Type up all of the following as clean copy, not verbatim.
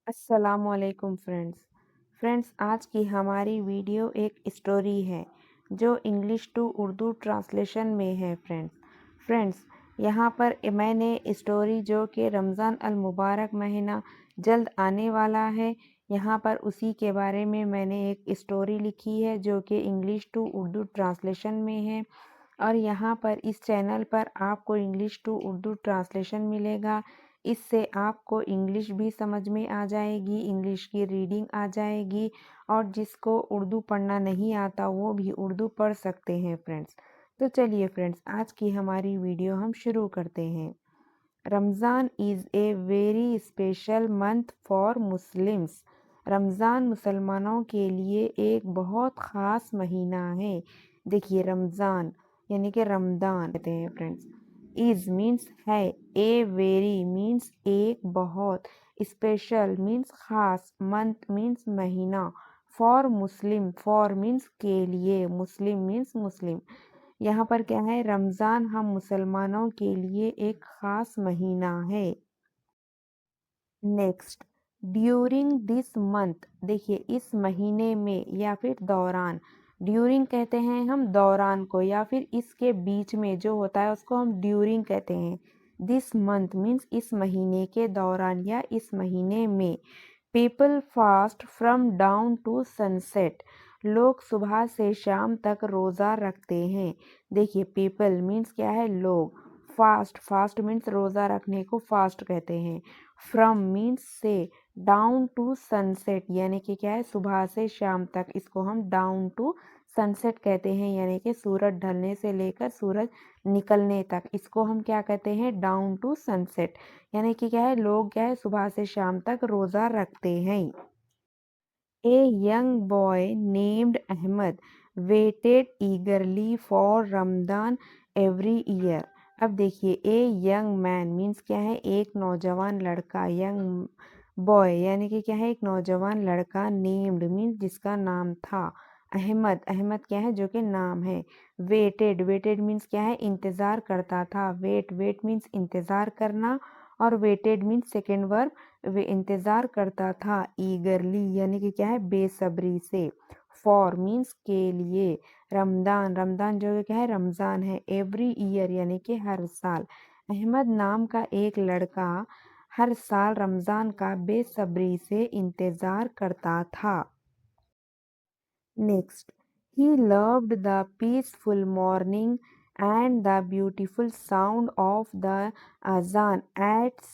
अस्सलामुअलैकुम फ्रेंड्स आज की हमारी वीडियो एक स्टोरी है जो इंग्लिश टू उर्दू ट्रांसलेशन में है। फ्रेंड्स यहाँ पर मैंने स्टोरी जो कि रमज़ान अल मुबारक महीना जल्द आने वाला है, यहाँ पर उसी के बारे में मैंने एक स्टोरी लिखी है जो कि इंग्लिश टू उर्दू ट्रांसलेशन में है। और यहाँ पर इस चैनल पर आपको इंग्लिश टू उर्दू ट्रांसलेशन मिलेगा। इससे आपको इंग्लिश भी समझ में आ जाएगी, इंग्लिश की रीडिंग आ जाएगी और जिसको उर्दू पढ़ना नहीं आता वो भी उर्दू पढ़ सकते हैं फ्रेंड्स। तो चलिए फ्रेंड्स आज की हमारी वीडियो हम शुरू करते हैं। Ramzan is a very special month for Muslims. Ramzan मुसलमानों के लिए एक बहुत ख़ास महीना है। देखिए रमज़ान यानी कि रमदान कहते हैं फ्रेंड्स। इज़ मीन्स है, ए वेरी मीन्स एक बहुत, स्पेशल मीन्स खास, मंथ मीन्स महीना, फॉर मुस्लिम फॉर मीन्स के लिए, मुस्लिम मीन्स मुस्लिम। यहाँ पर क्या है, रमज़ान हम मुसलमानों के लिए एक ख़ास महीना है। नेक्स्ट, ड्यूरिंग दिस मंथ, देखिए इस महीने में या फिर दौरान, ड्यूरिंग कहते हैं हम दौरान को, या फिर इसके बीच में जो होता है उसको हम ड्यूरिंग कहते हैं। दिस मंथ मीन्स इस महीने के दौरान या इस महीने में। People fast from dawn to sunset, लोग सुबह से शाम तक रोज़ा रखते हैं। देखिए पीपल मीन्स क्या है, लोग, फास्ट फास्ट मीन्स रोज़ा रखने को फास्ट कहते हैं, फ्रॉम मीन्स से, डाउन टू सनसेट यानी कि क्या है, सुबह से शाम तक, इसको हम डाउन टू सनसेट कहते हैं, यानी कि सूरज ढलने से लेकर सूरज निकलने तक, इसको हम क्या कहते हैं, डाउन टू सनसेट। यानी कि क्या है, लोग क्या है सुबह से शाम तक रोज़ा रखते हैं। A young boy named Ahmad waited eagerly for Ramadan every year. अब देखिए ए यंग मैन मीन्स क्या है, एक नौजवान लड़का, यंग बॉय यानी कि क्या है, एक नौजवान लड़का, नेम्ड मीन्स जिसका नाम था, अहमद अहमद क्या है, जो कि नाम है, वेटेड वेटेड मीन्स क्या है, इंतज़ार करता था, वेट वेट मीन्स इंतज़ार करना, और वेटेड मीन्स सेकेंड वर्ब, वे इंतज़ार करता था, ईगरली यानी कि क्या है, बेसब्री से, फॉर मीन्स के लिए, रमदान रमदान जो कि क्या है, रमज़ान है, एवरी ईयर यानी कि हर साल। अहमद नाम का एक लड़का हर साल रमज़ान का बेसब्री से इंतज़ार करता था। Next, he loved the peaceful morning and the beautiful sound of the azan at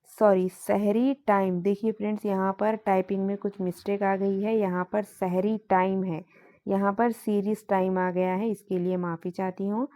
सहरी टाइम। देखिए फ्रेंड्स यहाँ पर टाइपिंग में कुछ मिस्टेक आ गई है, यहाँ पर सहरी टाइम है, यहाँ पर सीरीज टाइम आ गया है, इसके लिए माफ़ी चाहती हूँ।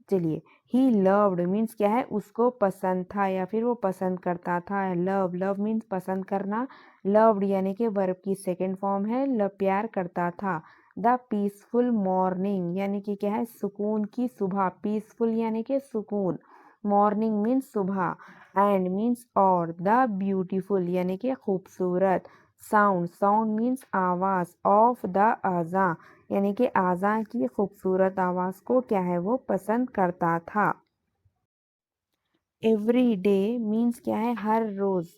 चलिए, ही लव्ड मीन्स क्या है, उसको पसंद था या फिर वो पसंद करता था। लव लव मीन्स पसंद करना, लव्ड यानी कि वर्ब की सेकेंड फॉर्म है, लव प्यार करता था। द पीसफुल मॉर्निंग यानी कि क्या है, सुकून की सुबह, पीसफुल यानी कि सुकून, मॉर्निंग मीन्स सुबह, एंड मीन्स और, द ब्यूटीफुल यानी कि खूबसूरत, साउंड साउंड मीन्स आवाज़, ऑफ द आज़ा यानी कि आज़ा की खूबसूरत आवाज़ को क्या है, वो पसंद करता था। एवरी डे मीन्स क्या है, हर रोज़।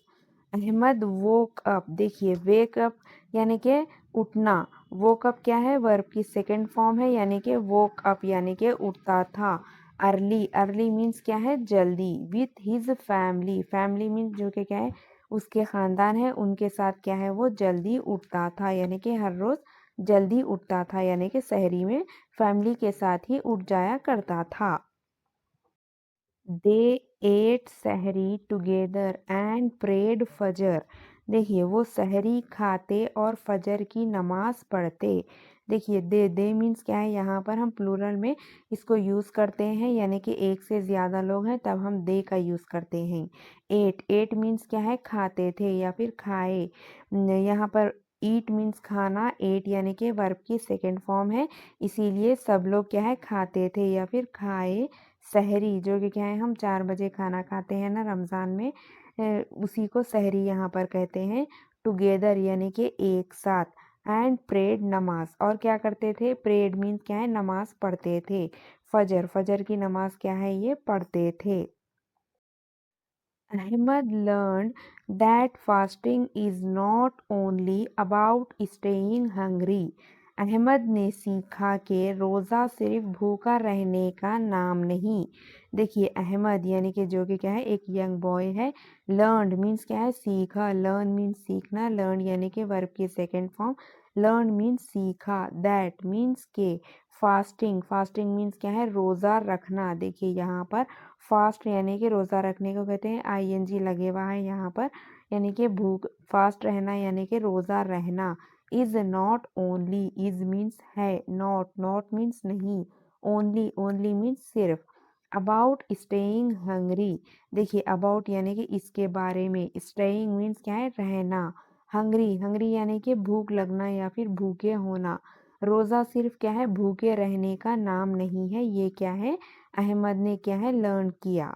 अहमद वोक अप, देखिए वेक अप यानी कि उठना, वोक अप क्या है, वर्ब की सेकंड फॉर्म है, यानी कि वोक अप यानी कि उठता था। अर्ली अर्ली मीन्स क्या है, जल्दी, with his family, family means जो कि क्या है, उसके ख़ानदान है, उनके साथ क्या है, वो जल्दी उठता था, यानी कि हर रोज़ जल्दी उठता था, यानी कि सहरी में फैमिली के साथ ही उठ जाया करता था। दे एट सहरी टुगेदर एंड प्रेड फजर, देखिए वो सहरी खाते और फजर की नमाज पढ़ते। देखिए दे मीन्स क्या है, यहाँ पर हम प्लूरल में इसको यूज़ करते हैं, यानी कि एक से ज़्यादा लोग हैं तब हम दे का यूज़ करते हैं। एट एट मीन्स क्या है, खाते थे या फिर खाए। यहाँ पर ईट मीन्स खाना, एट यानी कि वर्ब की सेकेंड फॉर्म है, इसीलिए सब लोग क्या है, खाते थे या फिर खाए। सहरी जो कि क्या है, हम 4 बजे खाना खाते हैं ना रमज़ान में, उसी को सहरी यहाँ पर कहते हैं। टुगेदर यानी कि एक साथ, एंड प्रेड नमाज, और क्या करते थे, प्रेड मीन्स क्या है, नमाज पढ़ते थे। फजर फजर की नमाज क्या है, ये पढ़ते थे। Ahmed learned that fasting is not only about staying hungry. Ahmad ने सीखा कि रोज़ा सिर्फ भूखा रहने का नाम नहीं। देखिए अहमद यानी कि जो कि क्या है एक यंग बॉय है। लर्नड मीन्स क्या है सीखा। लर्न मीन्स सीखना। लर्न यानी कि वर्ब की सेकंड फॉर्म। लर्न मीन्स सीखा। दैट मीन्स के फास्टिंग। फास्टिंग मीन्स क्या है रोज़ा रखना। देखिए यहाँ पर फास्ट यानी कि रोज़ा रखने को कहते हैं। आईएनजी लगे हुआ है यहाँ पर यानी कि भूख फास्ट रहना यानी कि रोज़ा रहना। Is not only. Is means है। नॉट नॉट मीन्स नहीं। ओनली ओनली मीन्स सिर्फ। About staying Hungary. देखिए अबाउट यानी कि इसके बारे में। स्टेइंग मीन्स क्या है रहना। हंगरी हंगरी यानी कि भूख लगना या फिर भूखे होना। रोज़ा सिर्फ क्या है भूखे रहने का नाम नहीं है। ये क्या है अहमद ने क्या है लर्न किया।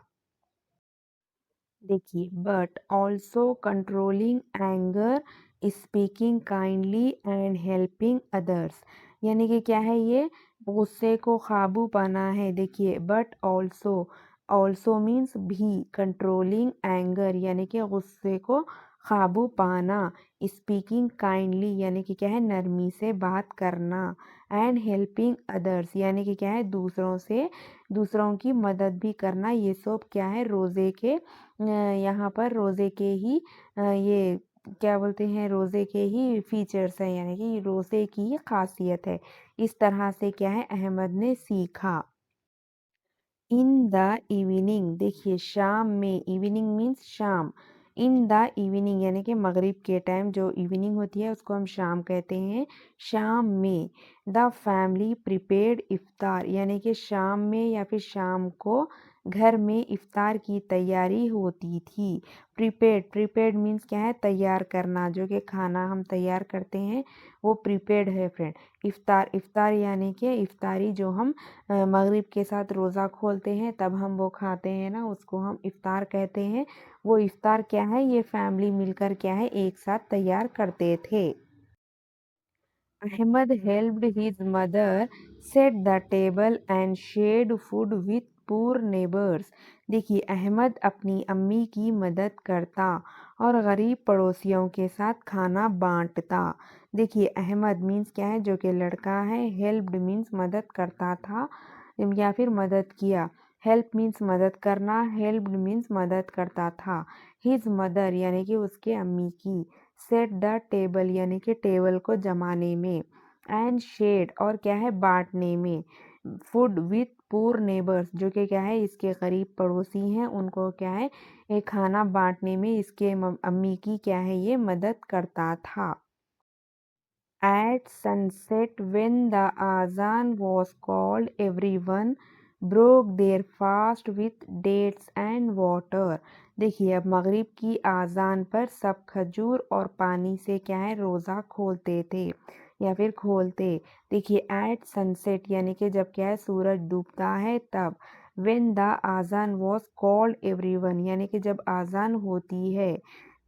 देखिए but also controlling anger, speaking kindly and helping others. यानी कि क्या है ये गुस्से को काबू पाना है। देखिए बट ऑल्सो। ऑल्सो मीन्स भी। कंट्रोलिंग एंगर यानी कि गुस्से को काबू पाना। स्पीकिंग काइंडली यानी कि क्या है नरमी से बात करना। एंड हेल्पिंग अदर्स यानी कि क्या है दूसरों की मदद भी करना। ये सब क्या है रोज़े के यहाँ पर रोज़े के ही ये क्या बोलते हैं रोज़े के ही फीचर्स हैं यानी कि रोज़े की ये खासियत है। इस तरह से क्या है अहमद ने सीखा। In the evening. देखिए शाम में। इवनिंग मीन्स शाम। इन द इवनिंग यानी कि मगरिब के टाइम जो इवनिंग होती है उसको हम शाम कहते हैं। शाम में द फैमिली प्रिपेयर्ड इफ्तार यानी कि शाम में या फिर शाम को घर में इफ्तार की तैयारी होती थी। प्रिपेयर्ड प्रिपेयर्ड मीन्स क्या है तैयार करना। जो कि खाना हम तैयार करते हैं वो प्रिपेयर्ड है फ्रेंड। इफ्तार इफ्तार यानी कि इफ्तारी जो हम मगरिब के साथ रोज़ा खोलते हैं तब हम वो खाते हैं ना उसको हम इफ्तार कहते हैं। वो इफ्तार क्या है ये फैमिली मिलकर क्या है एक साथ तैयार करते थे। Ahmed helped his mother set the table and shared food with poor neighbors। देखिए अहमद अपनी अम्मी की मदद करता और गरीब पड़ोसियों के साथ खाना बांटता। देखिए अहमद मीन्स क्या है जो कि लड़का है। हेल्प्ड मीन्स मदद करता था या फिर मदद किया। हेल्प मीन्स मदद करना। हेल्प्ड मीन्स मदद करता था। हिज मदर यानी कि उसके अम्मी की। सेट द टेबल यानी कि टेबल को जमाने में। एंड शेड और क्या है बांटने में। फूड विथ पुअर नेबर्स जो कि क्या है इसके करीब पड़ोसी हैं उनको क्या है एक खाना बांटने में इसके अम्मी की क्या है ये मदद करता था। At sunset, when the azan was called, everyone broke their fast with dates and water। देखिए अब मगरिब की आज़ान पर सब खजूर और पानी से क्या है रोज़ा खोलते थे या फिर खोलते। देखिए एट सनसेट यानी कि जब क्या है सूरज डूबता है तब। When the azaan was called everyone यानी कि जब आज़ान होती है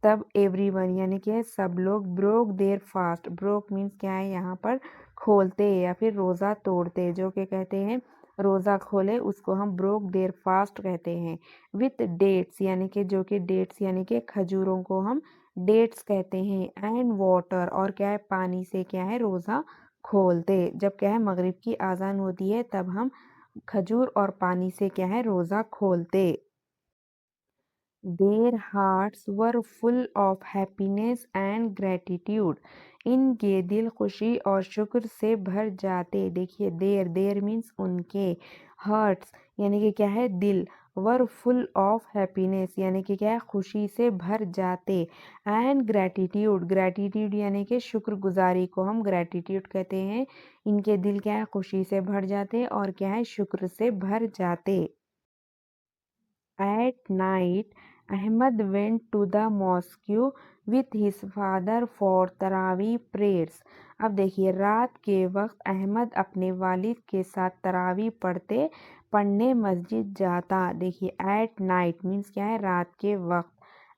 तब एवरीवन यानी कि सब लोग broke their fast. Broke means क्या है यहाँ पर खोलते या फिर रोज़ा तोड़ते। जो कि कहते हैं रोज़ा खोले उसको हम ब्रोक देयर फास्ट कहते हैं। विथ डेट्स यानी कि जो कि डेट्स यानी कि खजूरों को हम डेट्स कहते हैं। एंड वाटर और क्या है पानी से क्या है रोज़ा खोलते। जब क्या है मगरिब की आज़ान होती है तब हम खजूर और पानी से क्या है रोज़ा खोलते। Their hearts were full of happiness and gratitude। इनके दिल खुशी और शुक्र से भर जाते। देखिए देर देर मीन्स उनके। हर्ट्स यानी कि क्या है दिल। वर फुल ऑफ हैप्पीनेस यानी कि क्या है खुशी से भर जाते। एंड ग्रैटिट्यूड ग्रैटिट्यूड यानी कि शुक्रगुजारी को हम ग्रैटिट्यूड कहते हैं। इनके दिल क्या है खुशी से भर जाते और क्या है शुक्र से भर जाते। At night, Ahmed went to the mosque with his father for तरावी prayers। अब देखिए रात के वक्त अहमद अपने वालिद के साथ तरावी पढ़ने मस्जिद जाता। देखिए एट नाइट मीन्स क्या है रात के वक्त।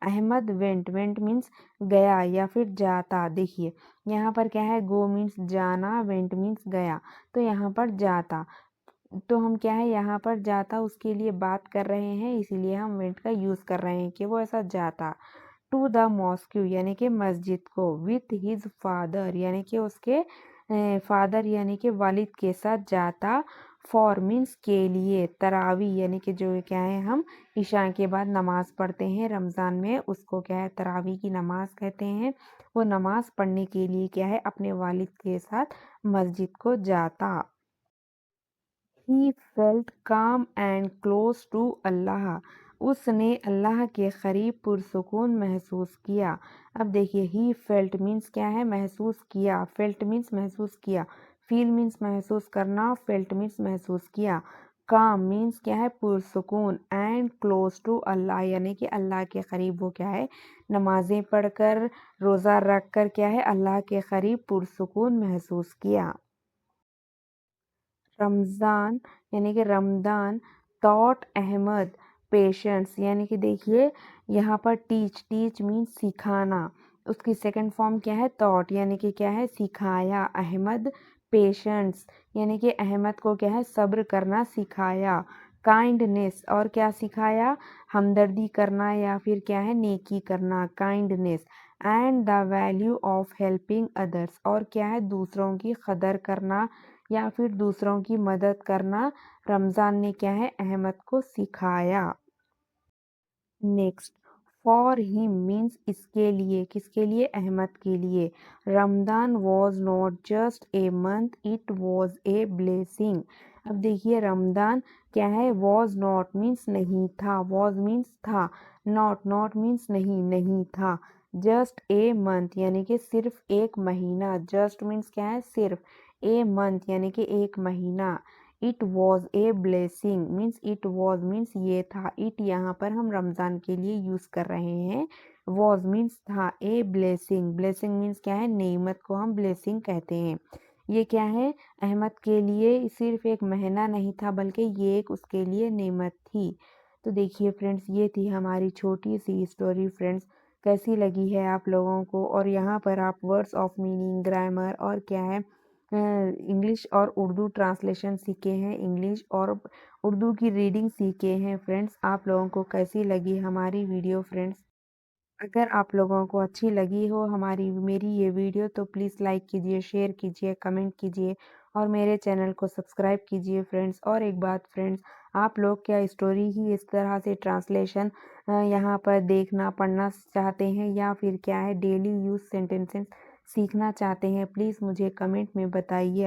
अहमद वेंट वेंट मीन्स गया या फिर जाता। देखिए यहाँ पर क्या है गो मीन्स जाना वेंट मीन्स गया तो यहाँ पर जाता। तो हम क्या है यहाँ पर जाता उसके लिए बात कर रहे हैं, इसीलिए हम वेंट का यूज़ कर रहे हैं कि वो ऐसा जाता। टू द मॉस्क्यू यानी कि मस्जिद को, विथ हिज फादर यानी कि उसके फादर यानी कि वालिद के साथ जाता। फॉर मीन्स के लिए, तरावी यानी कि जो क्या है हम ईशा के बाद नमाज पढ़ते हैं रमज़ान में, उसको क्या है तरावी की नमाज कहते हैं। वो नमाज पढ़ने के लिए क्या है अपने वालिद के साथ मस्जिद को जाता। ही फेल्ट काम एंड क्लोज टू अल्लाह, उसने अल्लाह के करीब पुरसुकून महसूस किया। अब देखिए ही फेल्ट मीन्स क्या है महसूस किया, फेल्ट मीन्स महसूस किया, फील मीन्स महसूस करना, फेल्ट मीन्स महसूस किया। काम मीन्स क्या है पुरसुकून, एंड क्लोज टू अल्लाह यानी कि अल्लाह के करीब वो क्या है नमाजें पढ़कर रोज़ा रख कर क्या है अल्लाह के करीब पुरसुकून महसूस किया। रमज़ान यानी कि रमदान तौट अहमद पेशेंस यानी कि देखिए यहाँ पर टीच मीन्स सिखाना, उसकी सेकंड फॉर्म क्या है तौट यानी कि क्या है सिखाया। अहमद पेशेंस यानी कि अहमद को क्या है सब्र करना सिखाया। काइंडनेस और क्या सिखाया हमदर्दी करना या फिर क्या है नेकी करना, kindness. And the value of helping others और क्या है दूसरों की कदर करना या फिर दूसरों की मदद करना रमज़ान ने क्या है अहमद को सिखाया। नेक्स्ट, फॉर हिम मीन्स इसके लिए, किसके लिए अहमद के लिए। Ramadan was not just a month, it was a blessing. अब देखिए रमदान क्या है वॉज नॉट मीन्स नहीं था, वॉज मीन्स था, नॉट मीन्स नहीं, नहीं था। जस्ट ए मंथ यानी कि सिर्फ एक महीना, जस्ट मीन्स क्या है सिर्फ, ए मंथ यानी कि एक महीना। It was a blessing means it was means ये था, इट यहाँ पर हम रमज़ान के लिए यूज़ कर रहे हैं। वॉज मीन्स था, ए ब्लेसिंग, ब्लेसिंग मीन्स क्या है नेमत को हम ब्लेसिंग कहते हैं। ये क्या है अहमद के लिए सिर्फ एक महीना नहीं था बल्कि ये एक उसके लिए नेमत थी। तो देखिए फ्रेंड्स ये थी हमारी छोटी सी स्टोरी फ्रेंड्स, कैसी लगी है आप लोगों को। और यहाँ पर आप वर्ड्स ऑफ मीनिंग, ग्रामर और क्या है इंग्लिश और उर्दू ट्रांसलेशन सीखे हैं, इंग्लिश और उर्दू की रीडिंग सीखे हैं फ्रेंड्स। आप लोगों को कैसी लगी हमारी वीडियो फ्रेंड्स? अगर आप लोगों को अच्छी लगी हो हमारी मेरी ये वीडियो तो प्लीज़ लाइक कीजिए, शेयर कीजिए, कमेंट कीजिए और मेरे चैनल को सब्सक्राइब कीजिए फ्रेंड्स। और एक बात फ्रेंड्स, आप लोग क्या स्टोरी ही इस तरह से ट्रांसलेशन यहाँ पर देखना पढ़ना चाहते हैं या फिर क्या है डेली यूज़ सेंटेंसेस सीखना चाहते हैं, प्लीज़ मुझे कमेंट में बताइए।